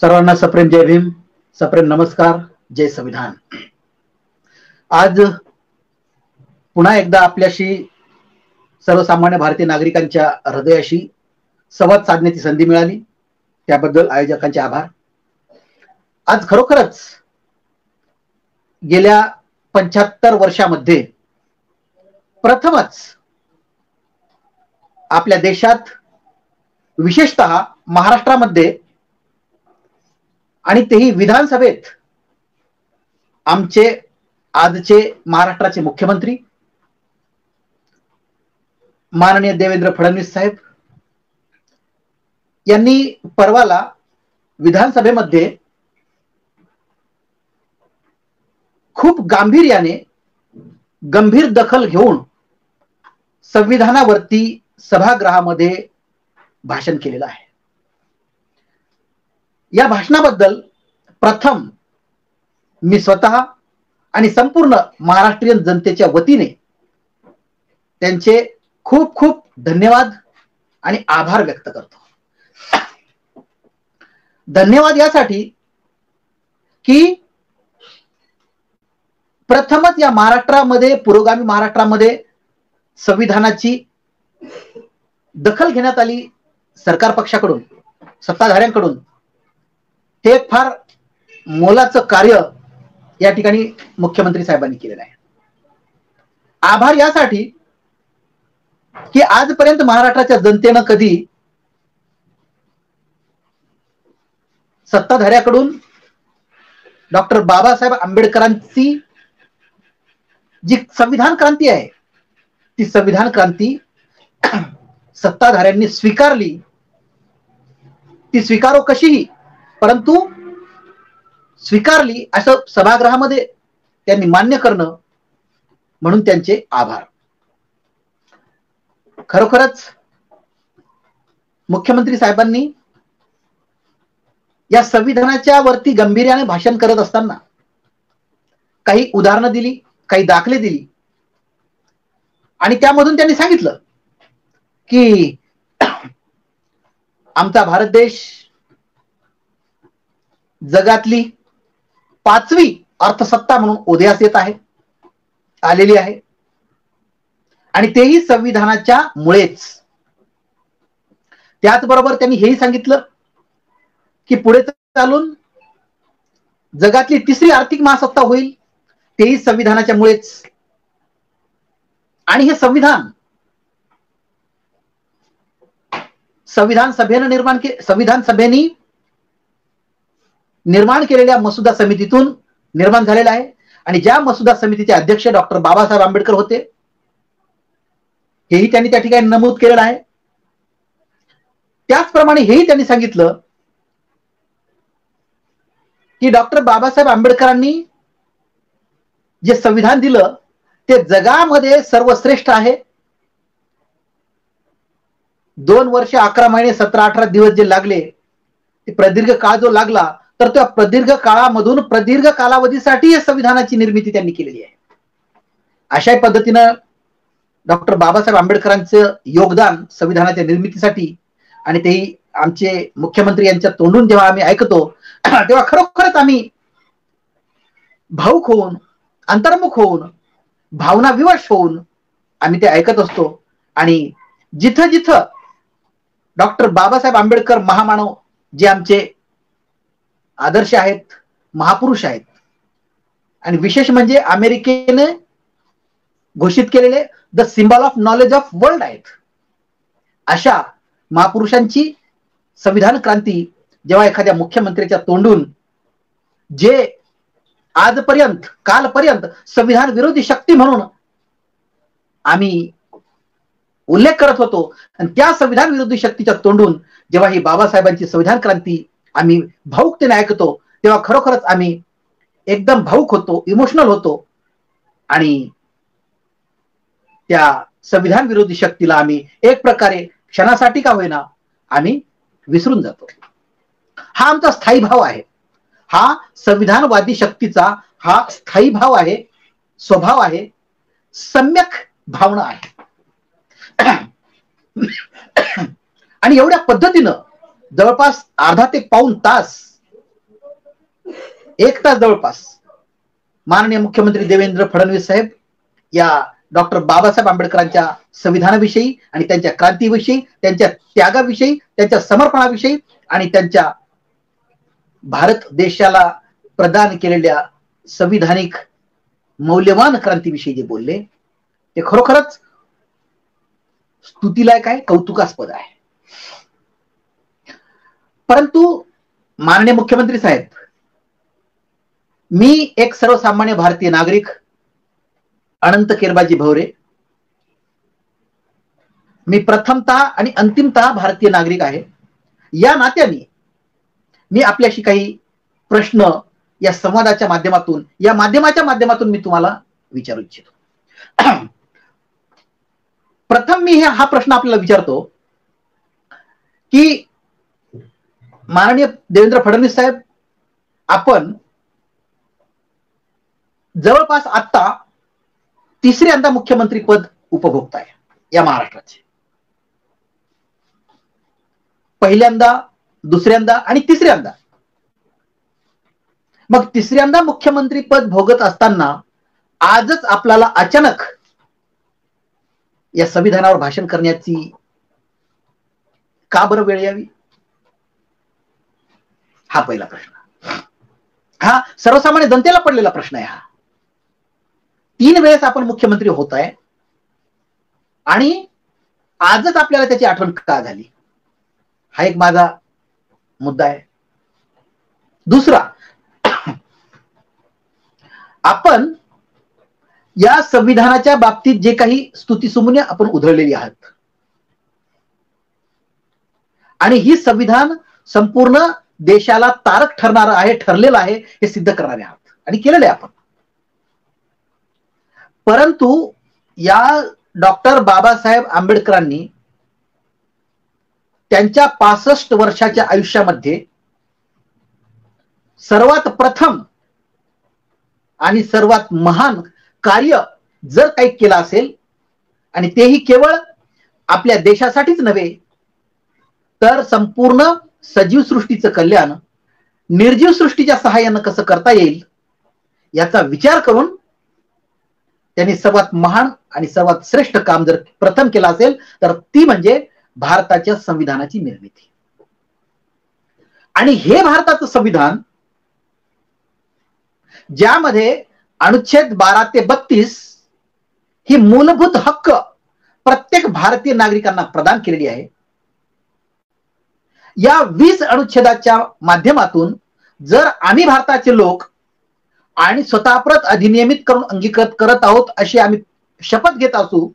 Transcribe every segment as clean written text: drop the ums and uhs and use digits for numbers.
सर्वांना सप्रेम जय भीम, सप्रेम नमस्कार, जय संविधान। आज पुन्हा एकदा आपल्याशी सर्वसामान्य भारतीय नागरिकांच्या हृदयाशी संवाद साधण्याची संधी मिळाली, त्याबद्दल आयोजकांचे आभार। आज खरोखरच गेल्या 75 वर्षामध्ये प्रथमच आपल्या देशात, विशेषतः महाराष्ट्रामध्ये आणि तेही विधानसभेत, आमचे आजचे महाराष्ट्राचे मुख्यमंत्री माननीय देवेंद्र फडणवीस साहेब यांनी परवाला विधानसभेमध्ये खूप गांभीर्याने गंभीर दखल घेऊन संविधानावरती सभागृहामध्ये भाषण केलेलं आहे। या भाषणाबद्दल प्रथम मी स्वतः आणि संपूर्ण महाराष्ट्रीयन जनतेच्या वतीने त्यांचे खूप खूप धन्यवाद आणि आभार व्यक्त करतो। धन्यवाद यासाठी की प्रथमच या महाराष्ट्रामध्ये, पुरोगामी महाराष्ट्रामध्ये संविधानाची दखल घेण्यात आली सरकार पक्षाकडून, सत्ताधाऱ्यांकडून। हे एक फार मोलाचं कार्य या ठिकाणी मुख्यमंत्री साहेबांनी केलेलं आहे। आभार यासाठी की आजपर्यंत महाराष्ट्राच्या जनतेनं कधी सत्ताधाऱ्याकडून डॉक्टर बाबासाहेब आंबेडकरांची जी संविधान क्रांती आहे, ती संविधान क्रांती सत्ताधाऱ्यांनी स्वीकारली। ती स्वीकारो कशीही, परंतु स्वीकारली असं सभागृहामध्ये त्यांनी मान्य करणं, म्हणून त्यांचे आभार। खरोखरच मुख्यमंत्री साहेबांनी या संविधानाच्या वरती गांभीर्याने भाषण करत असताना काही उदाहरणं दिली, काही दाखले दिली आणि त्यामधून त्यांनी सांगितलं की आमचा भारत देश जगातली 5वी अर्थसत्ता म्हणून उदयास येत आहे, आलेली आहे, आणि तेही संविधानाच्या मुळेच। त्याचबरोबर त्यांनी हेही सांगितलं की पुढे चालून जगातली 3री आर्थिक महासत्ता होईल, तेही संविधानाच्या मुळेच। आणि हे संविधान संविधान सभेने निर्माण केलेल्या मसुदा समितीतून निर्माण झालेला आहे, आणि ज्या मसुदा समितीचे अध्यक्ष डॉक्टर बाबासाहेब आंबेडकर होते, हेही त्यांनी त्या ठिकाणी नमूद केलेलं आहे। त्याचप्रमाणे हेही त्यांनी सांगितलं की डॉक्टर बाबासाहेब आंबेडकरांनी जे संविधान दिलं ते जगामध्ये सर्वश्रेष्ठ आहे। 2 वर्ष 11 महिने 17-18 दिवस जे लागले, ते प्रदीर्घ काळ जो लागला, तर त्या प्रदीर्घ काळामधून प्रदीर्घ कालावधीसाठी या संविधानाची निर्मिती त्यांनी केलेली आहे। अशा पद्धतीनं डॉक्टर बाबासाहेब आंबेडकरांचं योगदान संविधानाच्या निर्मितीसाठी, आणि तेही आमचे मुख्यमंत्री यांच्या तोंडून जेव्हा आम्ही ऐकतो, तेव्हा खरोखरच आम्ही भावुक होऊन, अंतर्मुख होऊन, भावना विवश होऊन आम्ही ते ऐकत असतो। आणि जिथं जिथं डॉक्टर बाबासाहेब आंबेडकर महामानव, जे आमचे आदर्श आहेत, महापुरुष आहेत, आणि विशेष म्हणजे अमेरिकेने घोषित केलेले the symbol of knowledge of world आहेत, अशा महापुरुषांची संविधान क्रांती जेव्हा एखाद्या मुख्यमंत्र्याच्या तोंडून, जे आजपर्यंत कालपर्यंत संविधान विरोधी शक्ती म्हणून आम्ही उल्लेख करत होतो, आणि त्या संविधान विरोधी शक्तीच्या तोंडून जेव्हा ही बाबासाहेबांची संविधान क्रांती आम्ही भावुकतेने ऐकतो, तेव्हा खरोखरच आम्ही एकदम भावुक होतो, इमोशनल होतो, आणि त्या संविधान विरोधी शक्तीला आम्ही एक प्रकारे क्षणासाठी का होईना आम्ही विसरून जातो। हा आमचा स्थायी भाव आहे, हा संविधानवादी शक्तीचा हा स्थायी भाव आहे, स्वभाव आहे, सम्यक भावना आहे। आणि एवढ्या पद्धतीनं जवळपास अर्धा ते पाऊण तास 1 तास जवळपास माननीय मुख्यमंत्री देवेंद्र फडणवीस साहेब या डॉक्टर बाबासाहेब आंबेडकरांच्या संविधानाविषयी आणि त्यांच्या क्रांतीविषयी, त्यांच्या त्यागाविषयी, त्यांच्या समर्पणाविषयी आणि त्यांच्या भारत देशाला प्रदान केलेल्या संविधानिक मौल्यवान क्रांतीविषयी जे बोलले ते खरोखरच स्तुतीलायक आहे, कौतुकास्पद आहे. परंतु माननीय मुख्यमंत्री साहेब, मी एक सर्वसामान्य भारतीय नागरिक अनंत केरबाजी भवरे, मी प्रथमतः आणि अंतिमतः भारतीय नागरिक आहे. या नात्याने मी आपल्याशी काही प्रश्न या संवादाच्या माध्यमातून, या माध्यमाच्या माध्यमातून मी तुम्हाला विचारू इच्छितो. प्रथम मी हा प्रश्न आपल्याला विचारतो की माननीय देवेंद्र फडणवीस साहेब, आपण जवळपास आता तिसऱ्यांदा मुख्यमंत्री पद उपभोगताय या महाराष्ट्राचे. पहिल्यांदा, दुसऱ्यांदा आणि तिसऱ्यांदा. मग तिसऱ्यांदा मुख्यमंत्री पद भोगत असताना आजच आपल्याला अचानक या संविधानावर भाषण करण्याची का बरं वेळ यावी? हा पहिला प्रश्न. हा सर्वसामान्य जनतेला पडलेला प्रश्न आहे. हा 3 वेळेस आपण मुख्यमंत्री होत आहे आणि आजच आपल्याला त्याची आठवण का झाली? हा एक माझा मुद्दा आहे. दुसरा, आपण या संविधानाच्या बाबतीत जे काही स्तुतीसुमने आपण उधळलेली आहात आणि ही संविधान संपूर्ण देशाला तारक ठरणार आहे, ठरलेलं आहे हे सिद्ध करणारे आहात आणि केलेले आपण. परंतु या डॉक्टर बाबासाहेब आंबेडकरांनी त्यांच्या 65 वर्षाच्या आयुष्यामध्ये सर्वात प्रथम आणि सर्वात महान कार्य जर काही केलं असेल आणि तेही केवळ आपल्या देशासाठीच नव्हे तर संपूर्ण सजीव सृष्टीचं कल्याण निर्जीव सृष्टीच्या सहाय्यानं कसं करता येईल याचा विचार करून त्यांनी सर्वात महान आणि सर्वात श्रेष्ठ काम जर प्रथम केलं असेल तर ती म्हणजे भारताच्या संविधानाची निर्मिती. आणि हे भारताचं संविधान ज्यामध्ये अनुच्छेद 12 ते 32 ही मूलभूत हक्क प्रत्येक भारतीय नागरिकांना प्रदान केलेली आहे. या 20 अनुच्छेदाच्या माध्यमातून जर आम्ही भारताचे लोक आणि स्वतःप्रत अधिनियमित करून अंगीकृत करत आहोत अशी आम्ही शपथ घेत असू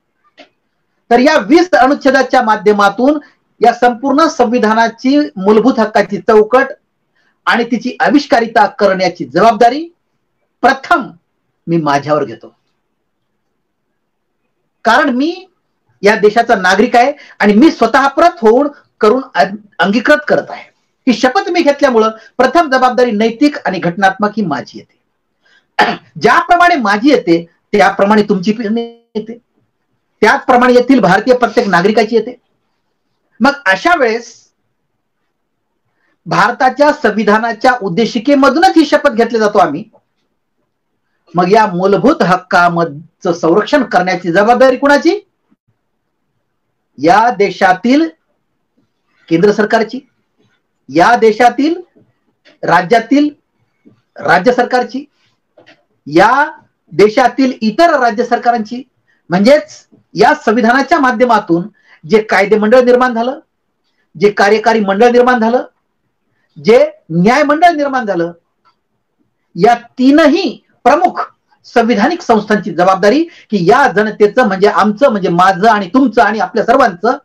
तर या 20 अनुच्छेदाच्या माध्यमातून या संपूर्ण संविधानाची मूलभूत हक्काची चौकट आणि तिची आविष्कारिता करण्याची जबाबदारी प्रथम मी माझ्यावर घेतो. कारण मी या देशाचा नागरिक आहे आणि मी स्वतःप्रत होऊन करून अंगीकृत करत आहे. ही शपथ मी घेतल्यामुळं प्रथम जबाबदारी नैतिक आणि घटनात्मक ही माझी येते. ज्याप्रमाणे माझी येते त्याप्रमाणे तुमची येते, त्याचप्रमाणे येथील भारतीय प्रत्येक नागरिकाची येते. मग अशा वेळेस भारताच्या संविधानाच्या उद्देशिकेमधूनच ही शपथ घेतली जातो आम्ही. मग या मूलभूत हक्कांचं संरक्षण करण्याची जबाबदारी कुणाची? या देशातील केंद्र सरकारची, या देशातील राज्यातील राज्य सरकारची, या देशातील इतर राज्य सरकारांची. म्हणजेच या संविधानाच्या माध्यमातून जे कायदे मंडळ निर्माण झालं, जे कार्यकारी मंडळ निर्माण झालं, जे न्याय मंडळ निर्माण झालं, या 3ही प्रमुख संविधानिक संस्थांची जबाबदारी की या जनतेचं म्हणजे आमचं म्हणजे माझं आणि तुमचं आणि आपल्या सर्वांचं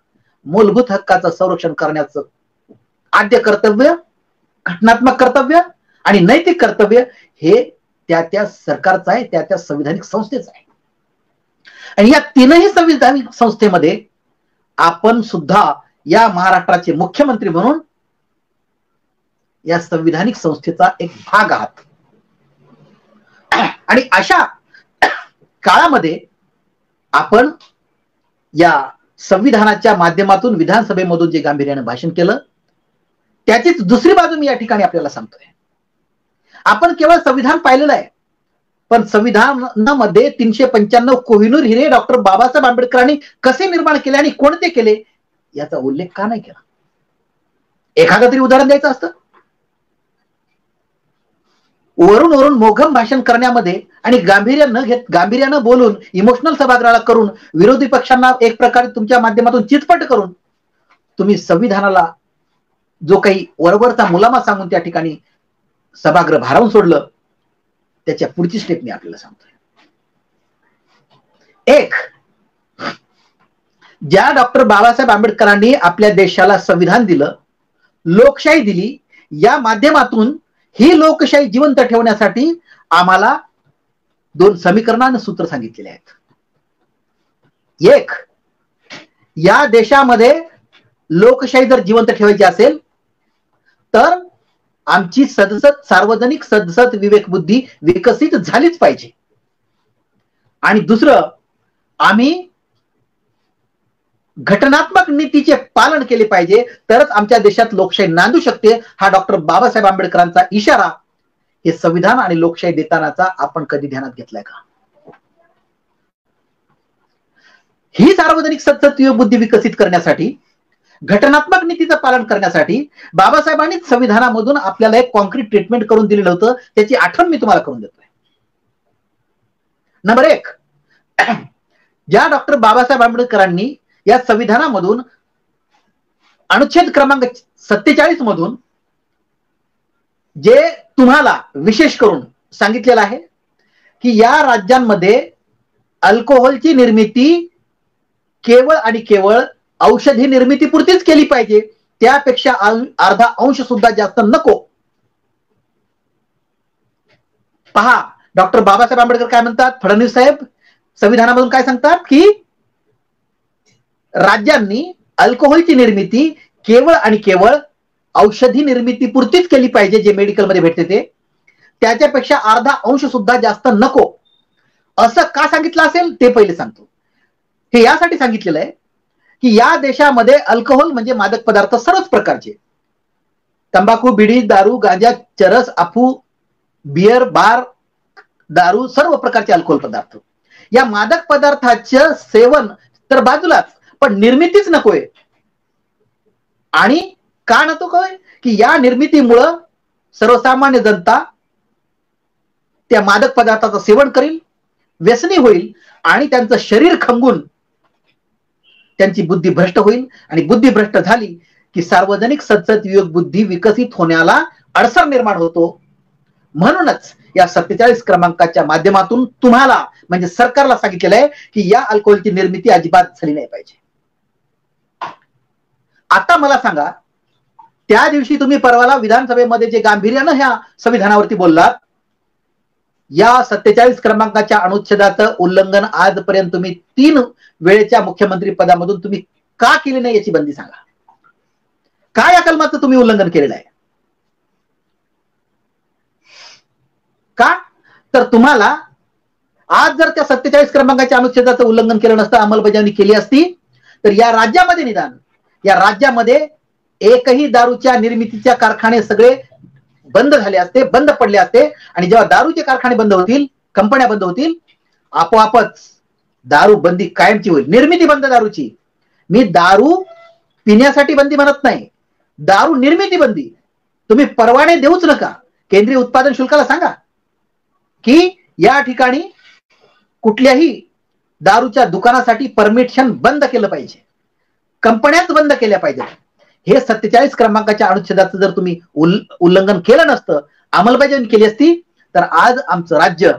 मूलभूत हक्काचं संरक्षण करण्याचं आद्य कर्तव्य, घटनात्मक कर्तव्य आणि नैतिक कर्तव्य हे त्या सरकारचं आहे, त्या संविधानिक संस्थेचं आहे. आणि या 3ही संविधानिक संस्थेमध्ये आपण सुद्धा या महाराष्ट्राचे मुख्यमंत्री म्हणून या संविधानिक संस्थेचा एक भाग आहात. आणि अशा काळामध्ये आपण या संविधानाच्या माध्यमातून विधानसभेमधून जे गांभीर्याने भाषण केलं त्याचीच दुसरी बाजू मी या ठिकाणी आपल्याला सांगतोय. आपण केवळ संविधान पाहिलेलं आहे, पण संविधानामध्ये 395 कोहिनूर हिरे डॉक्टर बाबासाहेब आंबेडकरांनी कसे निर्माण केले आणि कोणते केले याचा उल्लेख का नाही केला? एखादं तरी उदाहरण द्यायचं असतं. वरून वरून मोघम भाषण करण्यामध्ये आणि गांभीर्यानं बोलून इमोशनल सभागृहाला करून विरोधी पक्षांना एक प्रकारे तुमच्या माध्यमातून चितपट करून तुम्ही संविधानाला जो काही वरवरचा मुलामा सांगून त्या ठिकाणी सभागृह भारावून सोडलं. त्याच्या पुढची स्टेप मी आपल्याला सांगतोय. एक, ज्या डॉक्टर बाबासाहेब आंबेडकरांनी आपल्या देशाला संविधान दिलं, लोकशाही दिली, या माध्यमातून ही लोकशाही जिवंत ठेवण्यासाठी आम्हाला 2 समीकरणांना सूत्र सांगितलेले आहेत. एक, या देशामध्ये लोकशाही जर जिवंत ठेवायची असेल तर आमची सार्वजनिक सदसद विवेकबुद्धी विकसित झालीच पाहिजे. आणि दुसरं, आम्ही घटनात्मक नीतीचे पालन केले पाहिजे, तरच आमच्या देशात लोकशाही नांदू शकते. हा डॉक्टर बाबासाहेब आंबेडकरांचा इशारा हे संविधान आणि लोकशाही देतानाचा आपण कधी ध्यानात घेतलाय का? ही सार्वजनिक सदसद विवेकबुद्धी विकसित करण्यासाठी, घटनात्मक नीतीचं पालन करण्यासाठी बाबासाहेबांनी संविधानामधून आपल्याला एक कॉन्क्रीट ट्रीटमेंट करून दिलेलं होतं. त्याची आठवण मी तुम्हाला करून देतोय. नंबर 1, ज्या डॉक्टर बाबासाहेब आंबेडकरांनी या संविधानामधून अनुच्छेद क्रमांक 47 मधून जे तुम्हाला विशेष करून सांगितलेलं आहे की या राज्यांमध्ये अल्कोहोलची निर्मिती केवळ आणि केवळ औषधी निर्मितीपुरतीच केली पाहिजे, त्यापेक्षा अर्धा अंश सुद्धा जास्त नको. पहा, डॉक्टर बाबासाहेब आंबेडकर काय म्हणतात, फडणवीस साहेब संविधानामधून काय सांगतात की राज्यांनी अल्कोहोलची निर्मिती केवळ आणि केवळ औषधी निर्मितीपुरतीच केली पाहिजे, जे मेडिकलमध्ये भेटते ते, त्याच्यापेक्षा अर्धा अंश सुद्धा जास्त नको. असं का सांगितलं असेल ते पहिले सांगतो. हे यासाठी सांगितलेलं आहे की या देशामध्ये अल्कोहोल म्हणजे मादक पदार्थ सर्वच प्रकारचे, तंबाखू, बिडी, दारू, गांजा, चरस, अफू, बियर, बार, दारू, सर्व प्रकारचे अल्कोहोल पदार्थ. या मादक पदार्थाचं सेवन तर बाजूलाच, पण निर्मितीच नकोय. आणि का नकोय की या निर्मितीमुळं सर्वसामान्य जनता त्या मादक पदार्थाचं सेवन करील, व्यसनी होईल आणि त्यांचं शरीर खंगून त्यांची बुद्धी भ्रष्ट होईल. आणि बुद्धी भ्रष्ट झाली की सार्वजनिक सदसद विवेक बुद्धी विकसित होण्याला अडसर निर्माण होतो. म्हणूनच या 47 क्रमांकाच्या माध्यमातून तुम्हाला म्हणजे सरकारला सांगितलेलं आहे की या अल्कोहोलची निर्मिती अजिबात झाली नाही पाहिजे. आता मला सांगा, त्या दिवशी तुम्ही परवाला विधानसभेमध्ये जे गांभीर्यानं ह्या संविधानावरती बोललात, या 47 क्रमांकाच्या अनुच्छेदाचं उल्लंघन आजपर्यंत तुम्ही 3 वेळेच्या मुख्यमंत्री पदामधून तुम्ही का केले नाही याची बंदी सांगा. काय या कलमाचं तुम्ही उल्लंघन केलेलं आहे? का तर तुम्हाला आज जर त्या 47 क्रमांकाच्या अनुच्छेदाचं उल्लंघन केलं नसतं, अंमलबजावणी केली असती, तर या राज्यामध्ये निदान या राज्यामध्ये एकही दारूच्या निर्मितीच्या कारखाने सगळे बंद झाले असते, बंद पडले असते. आणि जेव्हा दारूचे कारखाने बंद होतील, कंपन्या बंद होतील, आपोआपच दारू बंदी कायमची होईल. निर्मिती बंद दारूची. मी दारू पिण्यासाठी बंदी म्हणत नाही, दारू निर्मिती बंदी. तुम्ही परवाने देऊच नका. केंद्रीय उत्पादन शुल्काला सांगा की या ठिकाणी कुठल्याही दारूच्या दुकानासाठी परमिशन बंद केलं पाहिजे, कंपन्याच बंद केल्या पाहिजेत. हे 47 क्रमांकाच्या अनुच्छेदाचं जर तुम्ही उल्लंघन केलं नसतं, अंमलबजावणी केली असती, तर आज आमचं राज्य,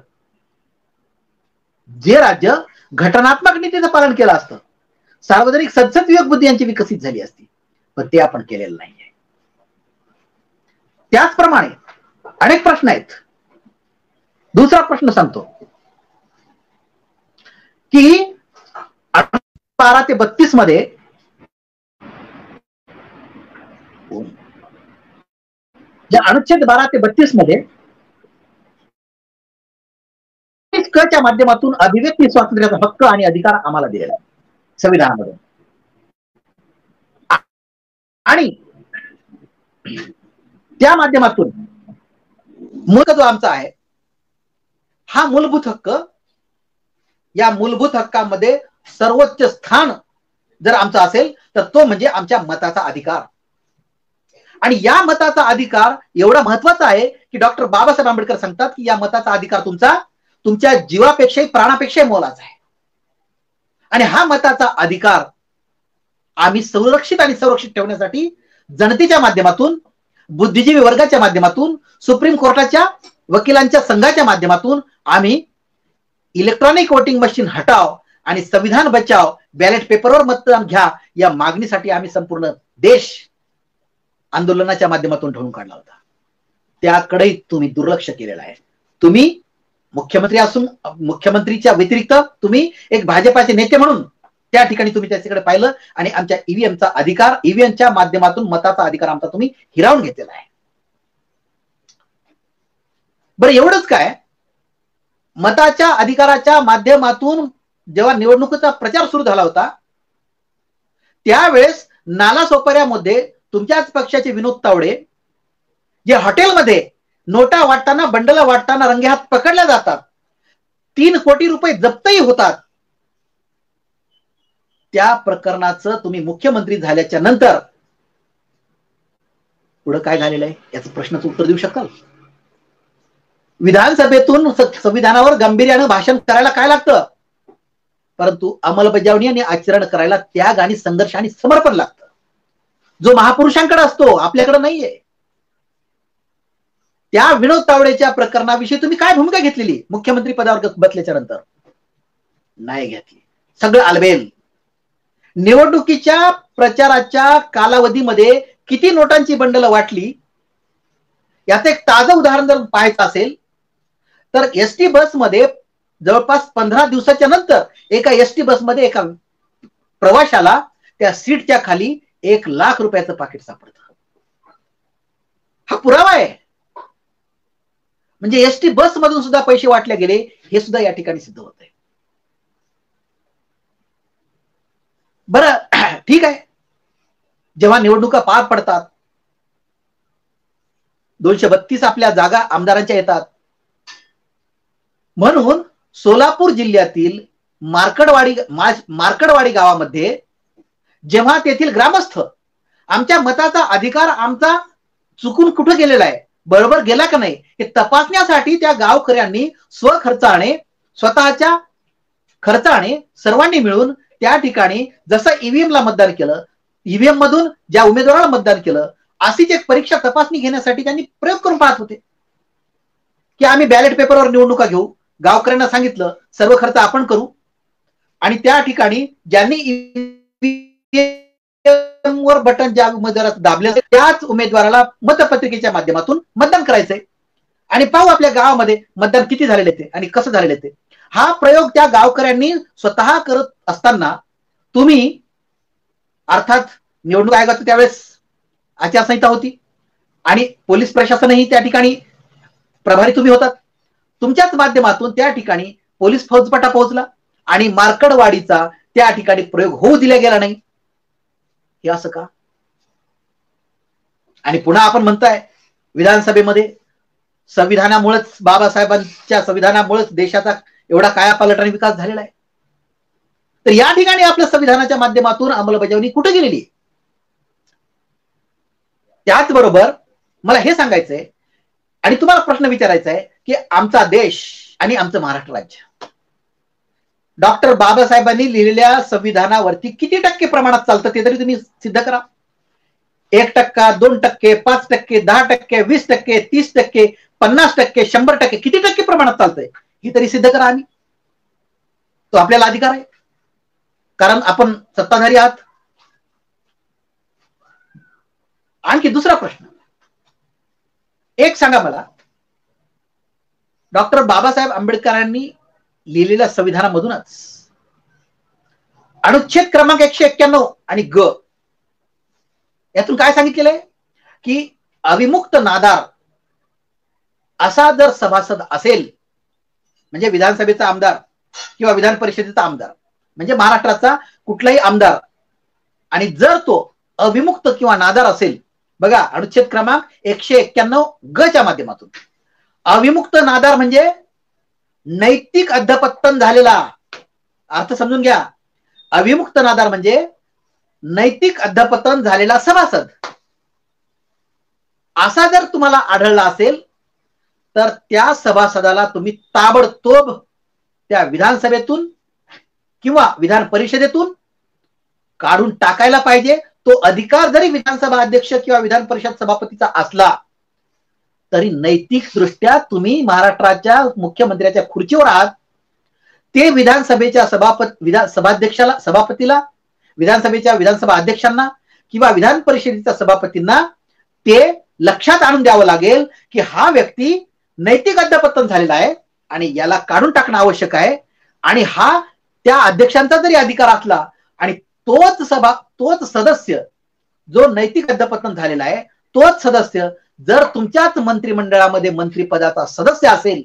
जे राज्य घटनात्मक नीतीचं पालन केलं असतं, सार्वजनिक सदसद विवेक बुद्धी यांची विकसित झाली असती, पण ते आपण केलेलं नाहीये. त्याचप्रमाणे अनेक प्रश्न आहेत. दुसरा प्रश्न सांगतो की 12 ते 32 मध्ये या अनुच्छेद 12 ते 32 मध्ये च्या माध्यमातून अभिव्यक्ती स्वातंत्र्याचा हक्क आणि अधिकार आम्हाला दिलेला आहे संविधानामध्ये. आणि त्या माध्यमातून मूळ जो आमचा आहे हा मूलभूत हक्क, या मूलभूत हक्कामध्ये सर्वोच्च स्थान जर आमचा असेल तर तो म्हणजे आमच्या मताचा अधिकार. आणि या मताचा अधिकार एवढा महत्वाचा आहे की डॉक्टर बाबासाहेब आंबेडकर सांगतात की या मताचा अधिकार तुमच्या जीवापेक्षाही प्राणापेक्षाही मोलाचा आहे. आणि हा मताचा अधिकार आम्ही संरक्षित आणि संरक्षित ठेवण्यासाठी जनतेच्या माध्यमातून, बुद्धिजीवी वर्गाच्या माध्यमातून, सुप्रीम कोर्टाच्या वकिलांच्या संघाच्या माध्यमातून आम्ही इलेक्ट्रॉनिक वोटिंग मशीन हटाव आणि संविधान बचाव, बॅलेट पेपरवर मतदान घ्या या मागणीसाठी आम्ही संपूर्ण देश आंदोलनाच्या माध्यमातून ढवळून काढला होता. त्याकडे तुम्ही दुर्लक्ष केलेलं आहे. तुम्ही मुख्यमंत्री असून मुख्यमंत्रीच्या व्यतिरिक्त तुम्ही एक भाजपाचे नेते म्हणून त्या ठिकाणी तुम्ही त्याच्याकडे पाहिलं आणि आमच्या ईव्हीएमचा अधिकार, ईव्हीएमच्या माध्यमातून मताचा अधिकार आमचा तुम्ही हिरावून घेतलेला आहे. बरं एवढंच काय, मताच्या अधिकाराच्या माध्यमातून जेव्हा निवडणुकीचा प्रचार सुरू झाला होता त्यावेळेस नालासोपाऱ्यामध्ये तुमच्याच पक्षाचे विनोद तावडे जे हॉटेलमध्ये नोटा वाटताना, बंडला वाटताना रंगेहात पकडल्या जातात, 3 कोटी रुपये जप्तही होतात, त्या प्रकरणाचं तुम्ही मुख्यमंत्री झाल्याच्या नंतर पुढे काय झालेलं आहे याचं प्रश्नाचं उत्तर देऊ शकाल? विधानसभेतून संविधानावर गांभीर्यानं भाषण करायला काय लागतं, परंतु अंमलबजावणी आणि आचरण करायला त्याग आणि संघर्ष आणि समर्पण लागतं, जो महापुरुषांकडे असतो, आपल्याकडे नाहीये. त्या विनोद तावडेच्या प्रकरणाविषयी तुम्ही काय भूमिका घेतलेली मुख्यमंत्री पदावर बसल्याच्या नंतर? नाही घेतली. सगळं आलबेल. निवडणुकीच्या प्रचाराच्या कालावधीमध्ये किती नोटांची बंडल वाटली याचं एक ताजं उदाहरण जर पाहायचं असेल तर एसटी बसमध्ये जवळपास 15 दिवसाच्या नंतर एका एसटी बसमध्ये एका प्रवाशाला त्या सीटच्या खाली 1 लाख रुपयाचं पाकिट सापडतं. हा पुरावा आहे. म्हणजे एसटी बस मधून सुद्धा पैसे वाटले गेले हे सुद्धा या ठिकाणी सिद्ध होत आहे. बरं ठीक आहे, जेव्हा निवडणुका पार पडतात, 232 आपल्या जागा आमदारांच्या येतात, म्हणून सोलापूर जिल्ह्यातील मार्कडवाडी गावामध्ये जेव्हा तेथील ग्रामस्थ आमच्या मताचा अधिकार आमचा चुकून कुठे गेलेला आहे, बरोबर गेला का नाही हे तपासण्यासाठी त्या गावकऱ्यांनी स्वखर्चाने, स्वतःच्या खर्चाने सर्वांनी मिळून त्या ठिकाणी जसं ईव्हीएम ला मतदान केलं, ईव्हीएम मधून ज्या उमेदवाराला मतदान केलं, अशीच एक परीक्षा तपासणी घेण्यासाठी त्यांनी प्रयोग करून पाहत होते की आम्ही बॅलेट पेपरवर निवडणुका घेऊ. गावकऱ्यांना सांगितलं सर्व खर्च आपण करू आणि त्या ठिकाणी ज्यांनी वर बटन ज्या उमेदवारात दाबले त्याच उमेदवाराला मतपत्रिकेच्या माध्यमातून मतदान करायचंय आणि पाहू आपल्या गावामध्ये मतदान किती झालेले ते आणि कसं झालेले ते. हा प्रयोग त्या गावकऱ्यांनी स्वतः करत असताना तुम्ही, अर्थात निवडणूक आयोगाचं त्यावेळेस आचारसंहिता होती आणि पोलीस प्रशासनही त्या ठिकाणी प्रभारी तुम्ही होतात, तुमच्याच माध्यमातून त्या ठिकाणी पोलीस फौजफाटा पोहोचला आणि मार्कडवाडीचा त्या ठिकाणी प्रयोग होऊ दिला गेला नाही. हे असं का? आणि पुन्हा आपण म्हणताय विधानसभेमध्ये संविधानामुळेच, बाबासाहेबांच्या संविधानामुळेच देशाचा एवढा कायापालट आणि विकास झालेला आहे. तर या ठिकाणी आपल्या संविधानाच्या माध्यमातून अंमलबजावणी कुठे गेलेली? त्याचबरोबर मला हे सांगायचंय आणि तुम्हाला प्रश्न विचारायचा आहे की आमचा देश आणि आमचं महाराष्ट्र राज्य डॉक्टर बाबासाहेबांनी लिहिलेल्या संविधानावरती किती टक्के प्रमाणात चालतं ते तरी तुम्ही सिद्ध करा. 1%, 2%, 5%, 10%, 20%, 30%, 50%, 100%, किती टक्के प्रमाणात चालतंय ही तरी सिद्ध करा. आम्ही तो आपल्याला अधिकार आहे कारण आपण सत्ताधारी आहात. आणखी दुसरा प्रश्न एक सांगा मला, डॉक्टर बाबासाहेब आंबेडकरांनी लिहिलेल्या संविधानामधूनच अनुच्छेद क्रमांक 191 आणि ग यातून काय सांगितलेलं आहे की अविमुक्त नादार असा जर सभासद असेल, म्हणजे विधानसभेचा आमदार किंवा विधान परिषदेचा आमदार म्हणजे महाराष्ट्राचा कुठलाही आमदार, आणि जर तो अविमुक्त किंवा नादार असेल, बघा अनुच्छेद क्रमांक 191 ग च्या माध्यमातून, अविमुक्त नादार म्हणजे नैतिक अधपतन झालेला, अर्थ समजून घ्या. अविमुक्त नादार म्हणजे नैतिक अधपतन झालेला सभासद. असा जर तुम्हाला आढळला असेल तर त्या सभासदाला तुम्ही ताबडतोब त्या विधानसभेतून किंवा विधान परिषदेतून काढून टाकायला पाहिजे. तो अधिकार जरी विधानसभा अध्यक्ष किंवा विधान परिषद सभापतीचा असला तरी नैतिक दृष्ट्या तुम्ही महाराष्ट्राच्या मुख्यमंत्र्याच्या खुर्चीवर आहात. ते विधानसभेच्या सभाध्यक्षाला, सभापतीला, विधानसभा अध्यक्षांना किंवा विधान परिषदेच्या सभापतींना ते लक्षात आणून द्यावं लागेल की हा व्यक्ती नैतिक अधपतन झालेला आहे आणि याला काढून टाकणं आवश्यक आहे. आणि हा त्या अध्यक्षांचा जरी अधिकार असला आणि तोच सदस्य जो नैतिक अधपतन झालेला आहे, तोच सदस्य जर तुमच्याच मंत्रिमंडळामध्ये मंत्रिपदाचा सदस्य असेल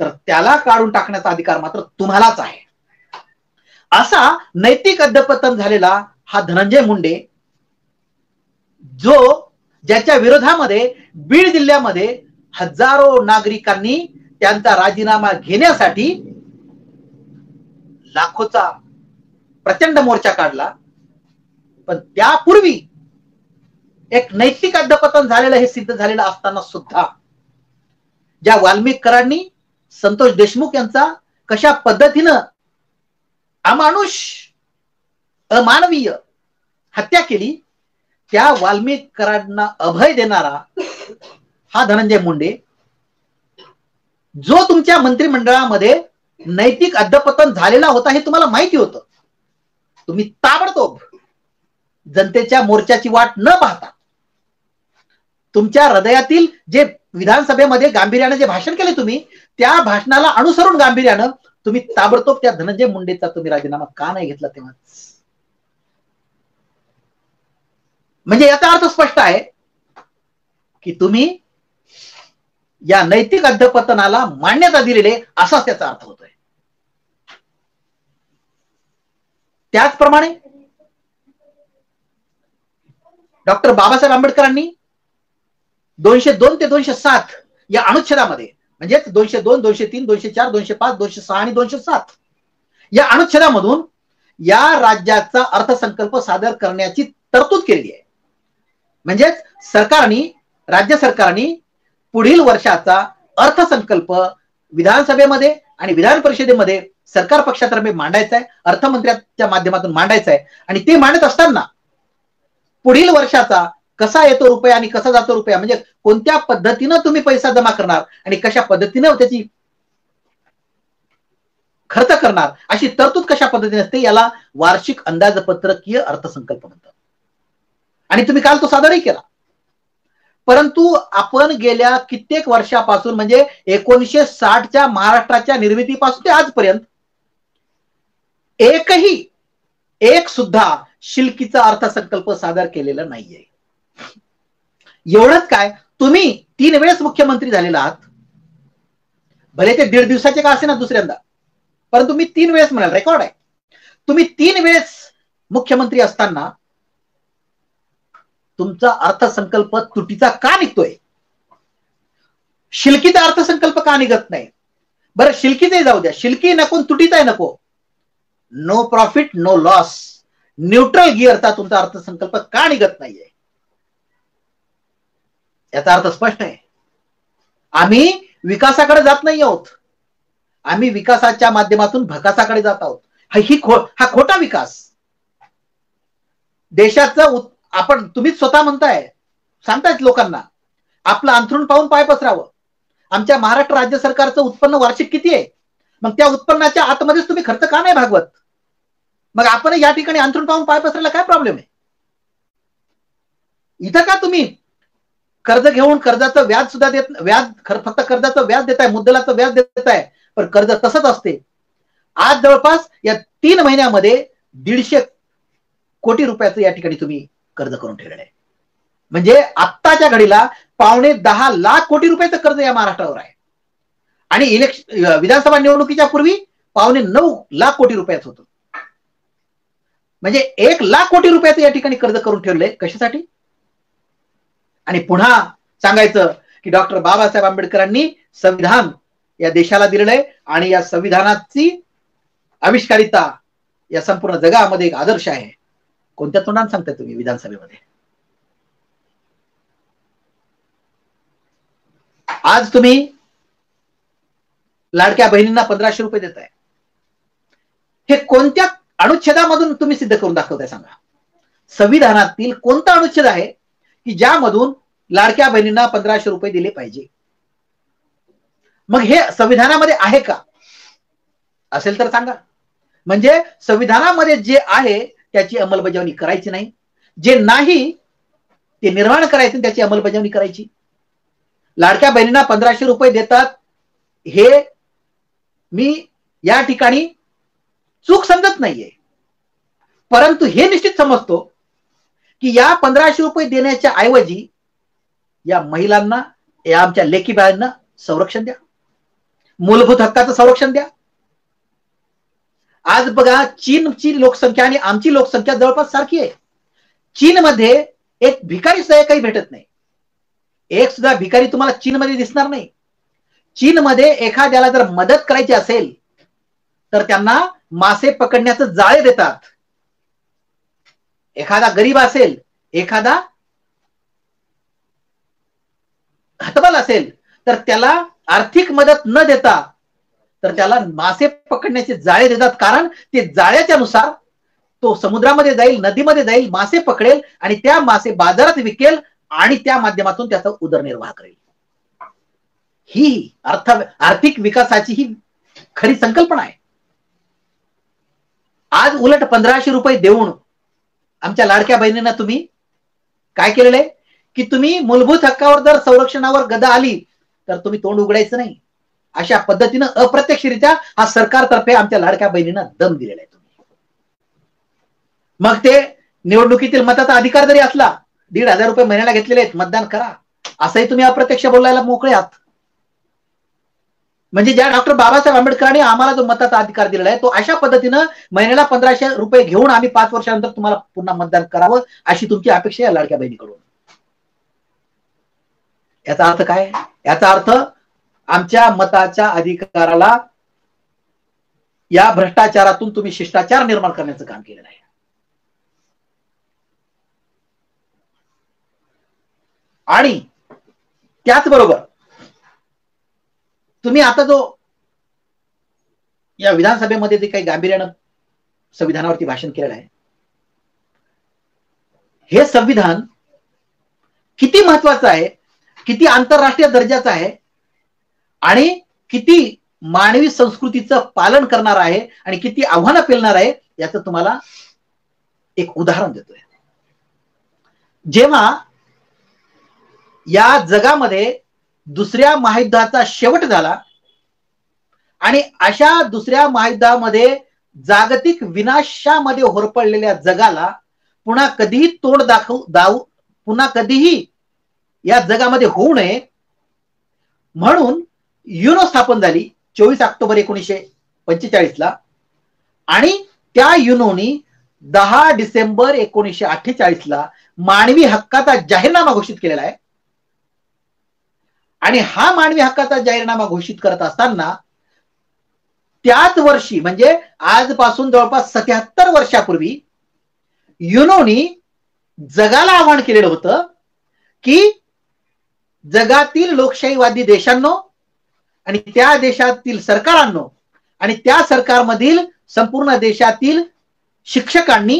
तर त्याला काढून टाकण्याचा अधिकार मात्र तुम्हालाच आहे. असा नैतिक अधपतन झालेला हा धनंजय मुंडे, ज्याच्या विरोधामध्ये बीड जिल्ह्यामध्ये हजारो नागरिकांनी त्यांचा राजीनामा घेण्यासाठी लाखोचा प्रचंड मोर्चा काढला. पण त्यापूर्वी एक नैतिक अधपतन झालेलं हे सिद्ध झालेलं असताना सुद्धा ज्या वाल्मिक कराडांनी संतोष देशमुख यांचा कशा पद्धतीनं अमानुष, अमानवीय हत्या केली, त्या वाल्मिक कराडांना अभय देणारा हा धनंजय मुंडे, जो तुमच्या मंत्रिमंडळामध्ये नैतिक अधपतन झालेला होता हे तुम्हाला माहिती होतं, तुम्ही ताबडतोब जनतेच्या मोर्चाची वाट न पाहता तुमच्या हृदयातील जे विधानसभेमध्ये गांभीर्याने जे भाषण केले तुम्ही, त्या भाषणाला अनुसरून गांभीर्यानं तुम्ही ताबडतोब त्या धनंजय मुंडेचा तुम्ही राजीनामा का नाही घेतला तेव्हा? म्हणजे याचा अर्थ स्पष्ट आहे की तुम्ही या नैतिक अधपतनाला मान्यता दिलेले, असाच त्याचा अर्थ होतोय. त्याचप्रमाणे डॉक्टर बाबासाहेब आंबेडकरांनी 202 ते 207 या अनुच्छेदामध्ये, म्हणजे 202, 203, 204, 205, 206 आणि 207 या अनुच्छेदामधून या राज्याचा अर्थसंकल्प सादर करण्याची तरतूद केलेली आहे. म्हणजेच राज्य सरकारने पुढील वर्षाचा अर्थसंकल्प विधानसभेमध्ये आणि विधान परिषदेमध्ये सरकार पक्षातर्फे मांडायचा आहे, अर्थमंत्र्यांच्या माध्यमातून मांडायचा आहे. आणि ते मांडत असताना पुढील वर्षाचा कसा येतो रुपया आणि कसा जातो रुपया, म्हणजे कोणत्या पद्धतीनं तुम्ही पैसा जमा करणार आणि कशा पद्धतीनं त्याची खर्च करणार, अशी तरतूद कशा पद्धतीने असते, याला वार्षिक अंदाजपत्रकीय अर्थसंकल्प म्हणतात. आणि तुम्ही काल तो सादरही केला. परंतु आपण गेल्या कित्येक वर्षापासून, म्हणजे 1960च्या महाराष्ट्राच्या निर्मितीपासून ते आजपर्यंत एक सुद्धा शिल्कीचा अर्थसंकल्प सादर केलेला नाहीये. एवढंच काय, तुम्ही 3 वेळेस मुख्यमंत्री झालेला आहात, भले ते 1.5 दिवसाचे का असे ना दुसऱ्यांदा, परंतु मी 3 वेळेस म्हणाल, रेकॉर्ड आहे. तुम्ही 3 वेळेस मुख्यमंत्री असताना तुमचा अर्थसंकल्प तुटीचा का निघतोय? शिल्कीचा अर्थसंकल्प का निघत नाही? बरं, शिल्कीचे जाऊ द्या, शिल्की नको, तुटीचाही नको, no profit no loss, neutral गिअरचा तुमचा अर्थसंकल्प का निघत नाहीये? याचा अर्थ स्पष्ट आहे, आम्ही विकासाकडे जात नाही आहोत, आम्ही विकासाच्या माध्यमातून भकासाकडे जात आहोत. हा खोटा विकास. देशाचं तुम्हीच स्वतः म्हणताय, सांगतायत लोकांना आपलं अंथरूण पाहून पाय पसरावं. आमच्या महाराष्ट्र राज्य सरकारचं उत्पन्न वार्षिक किती आहे? मग त्या उत्पन्नाच्या आतमध्येच तुम्ही खर्च का नाही भागवत? मग आपण या ठिकाणी अंथरूण पाहून पाय पसरायला काय प्रॉब्लेम आहे? इथं का तुम्ही कर्ज घेऊन कर्जाचं व्याज सुद्धा फक्त कर्जाचं व्याज देताय, मुद्दलाचं व्याज देताय, पण कर्ज तसंच असते. आज जवळपास या 3 महिन्यामध्ये 150 कोटी रुपयाचं या ठिकाणी तुम्ही कर्ज करून ठेवलेलं आहे. म्हणजे आत्ताच्या घडीला 10.25 लाख कोटी रुपयाचं कर्ज या महाराष्ट्रावर आहे. आणि विधानसभा निवडणुकीच्या पूर्वी 9.25 लाख कोटी रुपयाचं होतं. म्हणजे 1 लाख कोटी रुपयाचं या ठिकाणी कर्ज करून ठेवलंय. कशासाठी? आणि पुन्हा सांगायचं की डॉक्टर बाबासाहेब आंबेडकरांनी संविधान या देशाला दिलेलं आहे आणि या संविधानाची आविष्कारिता या संपूर्ण जगामध्ये एक आदर्श आहे. कोणत्या तोंडाने सांगताय तुम्ही विधानसभेमध्ये? आज तुम्ही लाडक्या बहिणींना 1500 रुपये देताय. हे कोणत्या अनुच्छेदामधून तुम्ही सिद्ध करून दाखवताय सांगा? संविधानातील कोणता अनुच्छेद आहे की ज्यामधून लाडक्या बहिणींना 1500 रुपये दिले पाहिजे? मग हे संविधानामध्ये आहे का? असेल तर सांगा. म्हणजे संविधानामध्ये जे आहे त्याची अंमलबजावणी करायची नाही, जे नाही ते निर्माण करायचे, त्याची अंमलबजावणी करायची. लाडक्या बहिणींना 1500 रुपये देतात हे मी या ठिकाणी चूक समजत नाहीये, परंतु हे निश्चित समजतो की या 1500 रुपये देण्याच्या ऐवजी या महिलांना, या आमच्या लेकी बाळांना संरक्षण द्या, मूलभूत हक्काचं संरक्षण द्या. आज बघा, चीनची लोकसंख्या आणि आमची लोकसंख्या जवळपास सारखी आहे. चीनमध्ये एक भिकारी सुद्धा काही भेटत नाही. एक सुद्धा भिकारी तुम्हाला चीनमध्ये दिसणार नाही. चीनमध्ये एखाद्याला जर मदत करायची असेल तर त्यांना मासे पकडण्याचं जाळे देतात. एखादा गरीब असेल, एखादा हतबल असेल तर त्याला आर्थिक मदत न देता तर त्याला मासे पकडण्याचे जाळे देतात. कारण ते जाळ्याच्या नुसार तो समुद्रामध्ये जाईल, नदीमध्ये जाईल, मासे पकडेल आणि त्या मासे बाजारात विकेल आणि त्या माध्यमातून त्याचा उदरनिर्वाह करेल. ही आर्थिक विकासाची ही खरी संकल्पना आहे. आज उलट 1500 रुपये देऊन आमच्या लाडक्या बहिणींना तुम्ही काय केलेलं आहे की तुम्ही मूलभूत हक्कावर जर संरक्षणावर गदा आली तर तुम्ही तोंड उघडायचं नाही. अशा पद्धतीनं अप्रत्यक्षरित्या हा सरकारतर्फे आमच्या लाडक्या बहिणींना दम दिलेला आहे तुम्ही. मग ते निवडणुकीतील मताचा अधिकार जरी असला, 1500 रुपये महिन्याला घेतलेले आहेत, मतदान करा, असंही तुम्ही अप्रत्यक्ष बोलायला मोकळे आहात. म्हणजे ज्या डॉक्टर बाबासाहेब आंबेडकरांनी आम्हाला जो मताचा अधिकार दिलेला आहे तो अशा पद्धतीनं महिन्याला 1500 रुपये घेऊन आम्ही 5 वर्षानंतर तुम्हाला पुन्हा मतदान करावं अशी तुमची अपेक्षा आहे लाडक्या बहिणीकडून. याचा अर्थ काय? याचा अर्थ आमच्या मताच्या अधिकाराला या भ्रष्टाचारातून तुम्ही शिष्टाचार निर्माण करण्याचं काम केलेलं आहे. आणि त्याचबरोबर तुम्ही आता जो या विधानसभेमध्ये जे काही गांभीर्यानं संविधानावरती भाषण केलेलं आहे, हे संविधान किती महत्वाचं आहे, किती आंतरराष्ट्रीय दर्जाचं आहे आणि किती मानवी संस्कृतीचं पालन करणार आहे आणि किती आव्हानं पेलणार आहे याचं तुम्हाला एक उदाहरण देतोय. जेव्हा या जगामध्ये दुसऱ्या महायुद्धाचा शेवट झाला आणि अशा दुसऱ्या महायुद्धामध्ये जागतिक विनाशामध्ये होरपळलेल्या जगाला पुन्हा कधीही तोंड पुन्हा कधीही या जगामध्ये होऊ नये म्हणून युनो स्थापन झाली 24 ऑक्टोबर 1945 ला. आणि त्या युनोनी 10 डिसेंबर 1948 ला मानवी हक्काचा जाहीरनामा घोषित केलेला आहे. आणि हा मानवी हक्काचा जाहीरनामा घोषित करत असताना त्याच वर्षी म्हणजे आजपासून जवळपास 77 वर्षापूर्वी युनोनी जगाला आवाहन केलेलं होतं की जगातील लोकशाहीवादी देशांनो आणि त्या देशातील सरकारांनो आणि त्या सरकारमधील संपूर्ण देशातील शिक्षकांनी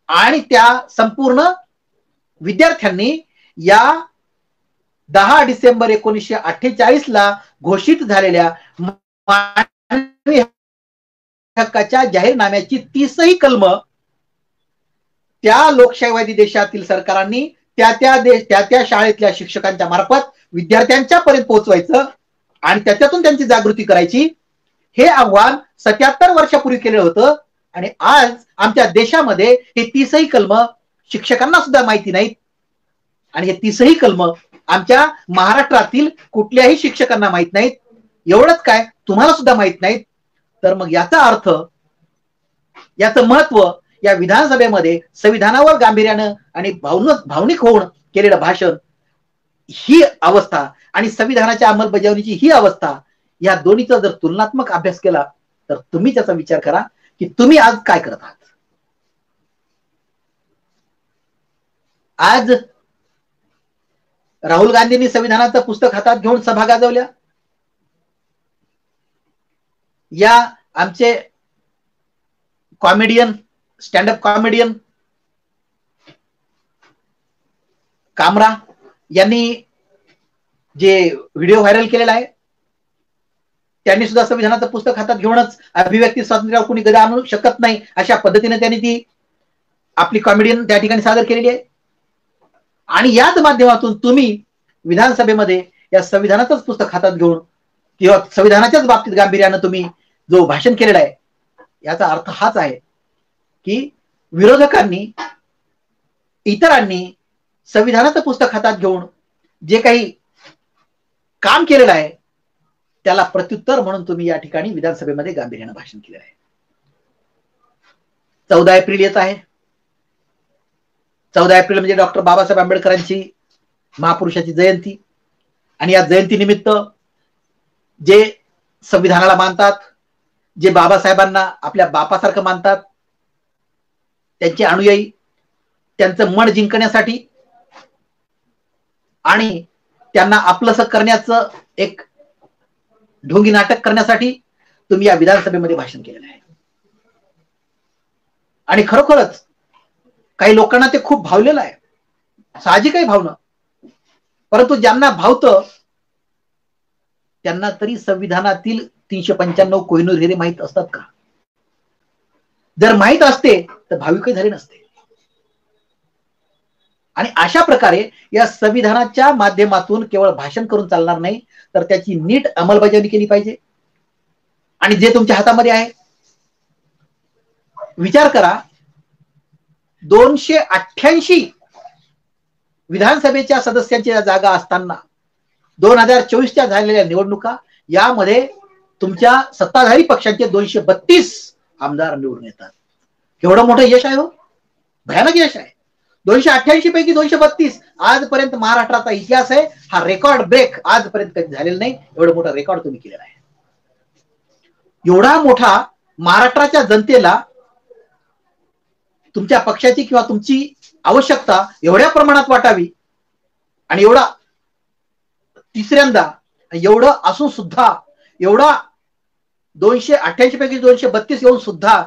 आणि त्या संपूर्ण विद्यार्थ्यांनी या 10 डिसेंबर 1948 ला घोषित झालेल्या मानवी हक्काच्या जाहीरनाम्याची 30ही कलम त्या लोकशाहीवादी देशातील सरकारांनी त्या शाळेतल्या शिक्षकांच्या मार्फत विद्यार्थ्यांच्या पर्यंत पोहोचवायचं आणि त्याच्यातून त्यांची जागृती करायची. हे आव्हान 77 वर्षापूर्वी केलं होतं आणि आज आमच्या देशामध्ये हे 30ही कलम शिक्षकांना सुद्धा माहिती नाहीत आणि हे 30ही कलम आमच्या महाराष्ट्रातील कुठल्याही शिक्षकांना माहित नाहीत. एवढंच काय, तुम्हाला सुद्धा माहित नाहीत. तर मग याचा अर्थ, याचं महत्व या विधानसभेमध्ये संविधानावर गांभीर्यानं आणि भावनिक होऊन केलेलं भाषण, ही अवस्था आणि संविधानाच्या अंमलबजावणीची ही अवस्था, या दोन्हीचा जर तुलनात्मक अभ्यास केला तर तुम्ही त्याचा विचार करा की तुम्ही आज काय करत आहात. आज राहुल गांधींनी संविधानाचं पुस्तक हातात घेऊन सभा गाजवल्या. या आमचे कॉमेडियन, स्टँडअप कॉमेडियन कामरा यांनी जे व्हिडिओ व्हायरल केलेला आहे, त्यांनी सुद्धा संविधानाचं पुस्तक हातात घेऊनच अभिव्यक्ती स्वातंत्र्यावर कोणी गदा आणू शकत नाही अशा पद्धतीने त्यांनी ती आपली कॉमेडियन त्या ठिकाणी सादर केलेली आहे. आणि याच माध्यमातून तुम्ही विधानसभेमध्ये या संविधानाचंच पुस्तक हातात घेऊन किंवा संविधानाच्याच बाबतीत गांभीर्यानं तुम्ही जो भाषण केलेला आहे, याचा अर्थ हाच आहे की विरोधकांनी, इतरांनी संविधानाचं पुस्तक हातात घेऊन जे काही काम केलेलं आहे त्याला प्रत्युत्तर म्हणून तुम्ही या ठिकाणी विधानसभेमध्ये गांभीर्यानं भाषण केलेलं आहे. 14 एप्रिल येत आहे. 14 एप्रिल म्हणजे डॉक्टर बाबासाहेब आंबेडकरांची, महापुरुषाची जयंती. आणि या जयंतीनिमित्त जे संविधानाला मानतात, जे बाबासाहेबांना आपल्या बापासारखं मानतात, त्यांचे अनुयायी, त्यांचं मन जिंकण्यासाठी आणि त्यांना आपलंसं करण्याचं एक ढोंगी नाटक करण्यासाठी तुम्ही या विधानसभेमध्ये भाषण केलेलं आहे. आणि खरोखरच काही लोकांना ते खूप भावलेलं आहे, साहजिक आहे भावना. परंतु ज्यांना भावतं त्यांना तरी संविधानातील 395 कोहिनूर हिरे माहित असतात का? जर माहित असते तर भाविकही झाले नसते. आणि अशा प्रकारे या संविधानाच्या माध्यमातून केवळ भाषण करून चालणार नाही, तर त्याची नीट अंमलबजावणी केली पाहिजे. आणि जे तुमच्या हातामध्ये आहे, विचार करा, 288 विधानसभेच्या सदस्यांच्या जागा असताना 2024च्या झालेल्या निवडणुका, यामध्ये तुमच्या सत्ताधारी पक्षांचे 232 आमदार निवडून येतात. एवढं मोठं यश आहे हो, भयानक यश आहे. 288 पैकी 232 आजपर्यंत महाराष्ट्राचा इतिहास आहे, हा रेकॉर्ड ब्रेक आजपर्यंत कधी झालेला नाही. एवढं मोठा रेकॉर्ड तुम्ही केलेला आहे. एवढा मोठा महाराष्ट्राच्या जनतेला तुमच्या पक्षाची किंवा तुमची आवश्यकता एवढ्या प्रमाणात वाटावी आणि एवढा तिसऱ्यांदा एवढं असून सुद्धा, एवढा 288 पैकी 232 येऊन सुद्धा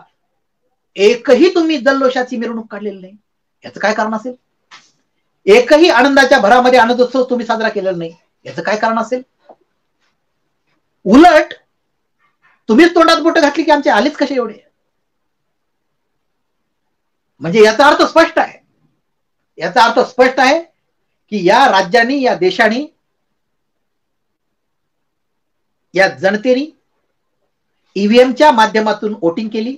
एकही तुम्ही जल्लोषाची मिरवणूक काढलेली नाही, याचं काय कारण असेल? एकही आनंदाच्या भरामध्ये आनंदोत्सव तुम्ही साजरा केलेला नाही, याचं काय कारण असेल? उलट तुम्हीच तोंडात बोट घातली की आमचे आलेच कसे एवढे. म्हणजे याचा अर्थ स्पष्ट आहे, याचा अर्थ स्पष्ट आहे की या राज्याने, या देशाने, या जनतेने ईव्हीएमच्या माध्यमातून वोटिंग केली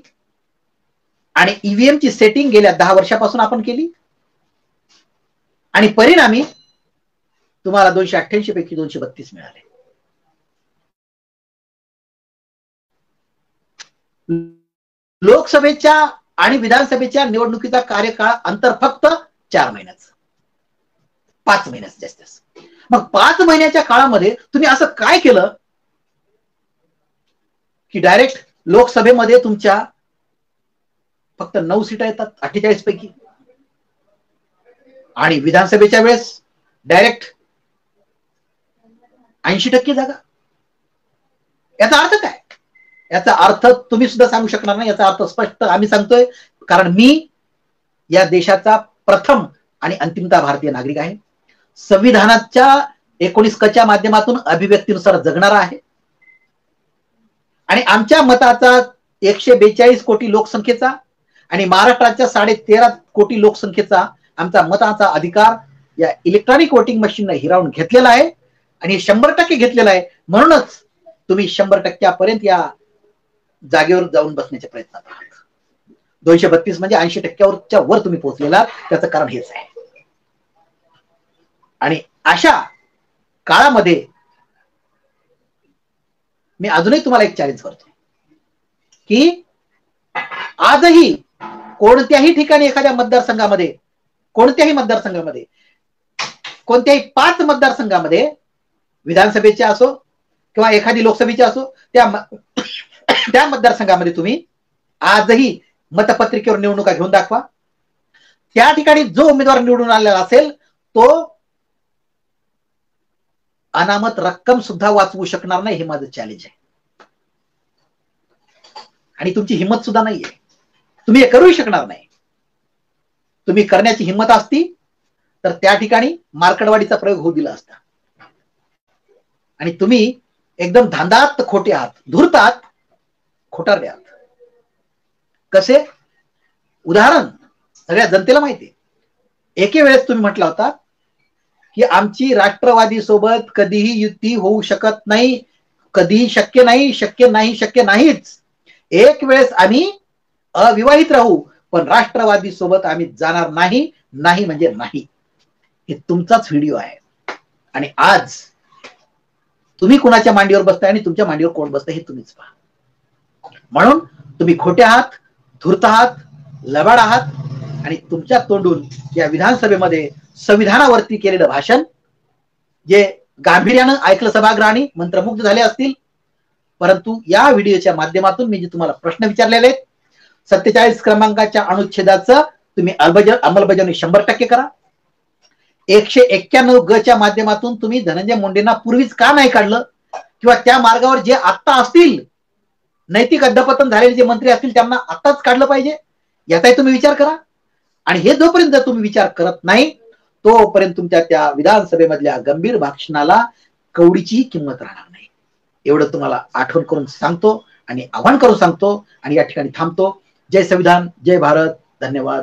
आणि ईव्हीएमची सेटिंग गेल्या 10 वर्षापासून आपण केली आणि परिणामी तुम्हाला 288 पैकी 232 मिळाले. लोकसभेच्या आणि विधानसभेच्या निवडणुकीचा कार्यकाळ अंतर फक्त 4 महिन्याचं, 5 महिन्याचं जास्त जास्त. मग 5 महिन्याच्या काळामध्ये तुम्ही असं काय केलं की डायरेक्ट लोकसभेमध्ये तुमच्या फक्त 9 सीटा येतात 48 पैकी आणि विधानसभेच्या वेळेस डायरेक्ट 80% जागा. याचा अर्थ काय? याचा अर्थ तुम्ही सुद्धा सांगू शकणार नाही. याचा अर्थ स्पष्ट आम्ही सांगतोय, कारण मी या देशाचा प्रथम आणि अंतिमता भारतीय नागरिक आहे. संविधानाच्या 19 क च्या माध्यमातून अभिव्यक्तीनुसार जगणारा आहे आणि आमच्या मताचा 142 कोटी लोकसंख्येचा आणि महाराष्ट्राच्या 13.5 कोटी लोकसंख्येचा आमचा मताचा अधिकार या इलेक्ट्रॉनिक वोटिंग मशीनने हिरावून घेतलेला आहे आणि 100% घेतलेला आहे. म्हणूनच तुम्ही 100% पर्यंत या जागेवर जाऊन बसण्याच्या प्रयत्नात आहात. 232 म्हणजे 80% वर तुम्ही पोहोचलेला, त्याचं कारण हेच आहे. आणि अशा काळामध्ये मी अजूनही तुम्हाला एक चॅलेंज करतो की आजही कोणत्याही ठिकाणी, एखाद्या मतदारसंघामध्ये, कोणत्याही 5 मतदारसंघामध्ये विधानसभेचे असो किंवा एखादी लोकसभेची असो, त्या त्या मतदारसंघामध्ये तुम्ही आजही मतपत्रिकेवर निवडणुका घेऊन दाखवा. त्या ठिकाणी जो उमेदवार निवडून आलेला असेल तो अनामत रक्कम सुद्धा वाचवू शकणार नाही, हे माझं चॅलेंज आहे. आणि तुमची हिंमत सुद्धा नाहीये, तुम्ही हे करूही शकणार नाही. तुम्ही करण्याची हिंमत असती तर त्या ठिकाणी मार्कडवाडीचा प्रयोग होऊ दिला असता. आणि तुम्ही एकदम धांदात खोटे आहात, धूर्त आहात, खोटारडे आहात. कसे? उदाहरण सगळ्या जनतेला माहिती आहे. एके वेळेस तुम्ही म्हटला होता की आमची राष्ट्रवादी सोबत कधीही युती होऊ शकत नाही, कधीही शक्य नाही, शक्य नाही, शक्य नाहीच. एक वेळेस आम्ही अविवाहित राहू पण राष्ट्रवादी सोबत आम्ही जाणार नाही, नाही म्हणजे नाही. हे तुमचाच व्हिडिओ आहे. आणि आज तुम्ही कुणाच्या मांडीवर बसताय आणि तुमच्या मांडीवर कोण बसताय हे तुम्हीच पहा. म्हणून तुम्ही खोटे आहात, धूर्त आहात, लबाड आहात. आणि तुमच्या तोंडून या विधानसभेमध्ये संविधानावरती केलेलं भाषण जे गांभीर्यानं ऐकलं सभागृहाने मंत्रमुग्ध झाले असतील. परंतु या व्हिडिओच्या माध्यमातून मी जे तुम्हाला प्रश्न विचारलेले आहेत, 47 क्रमांकाच्या अनुच्छेदाचं तुम्ही अंमलबजावणी 100% करा. 191 ग च्या माध्यमातून तुम्ही धनंजय मुंडेंना पूर्वीच का नाही काढलं, किंवा त्या मार्गावर जे आता असतील नैतिक अधपतन झालेले जे मंत्री असतील त्यांना आताच काढलं पाहिजे, याचाही तुम्ही विचार करा. आणि हे जोपर्यंत तुम्ही विचार करत नाही तोपर्यंत तुमच्या त्या विधानसभेमधल्या गंभीर भाषणाला कवडीची किंमत राहणार नाही. एवढं तुम्हाला आठवण करून सांगतो आणि आवाहन करून सांगतो आणि या ठिकाणी थांबतो. जय संविधान, जय भारत, धन्यवाद.